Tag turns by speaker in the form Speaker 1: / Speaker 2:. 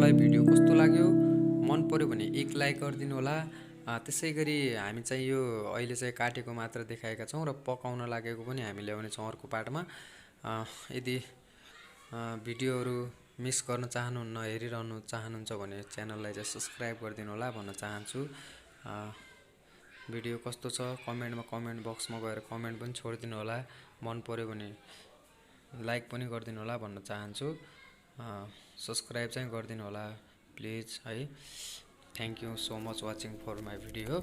Speaker 1: हजुरहरूलाई भिडियो कस्तो लाग्यो मन पर्यो भने एक लाइक गरिदिनु होला। त्यसैगरी हामी चाहिँ यो अहिले चाहिँ काटेको मात्र देखाएका छौँ र पकाउन लागेको पनि हामी ल्याउने छौँ अर्को पार्टमा। यदि भिडियोहरू मिस गर्न चाहनुहुन्न, हेरिरहनु चाहनुहुन्छ भने च्यानललाई चाहिँ सब्सक्राइब गरिदिनु होला भन्न चाहन्छु। भिडियो कस्तो छ कमेन्टमा कमेन्ट बक्समा गएर कमेन्ट पनि छोडिदिनु होला। मन पर्यो भने लाइक पनि गरिदिनु होला भन्न चाहन्छु। सब्सक्राइब चाहिँ गरिदिनु होला प्लिज है। Thank you so much watching for my video.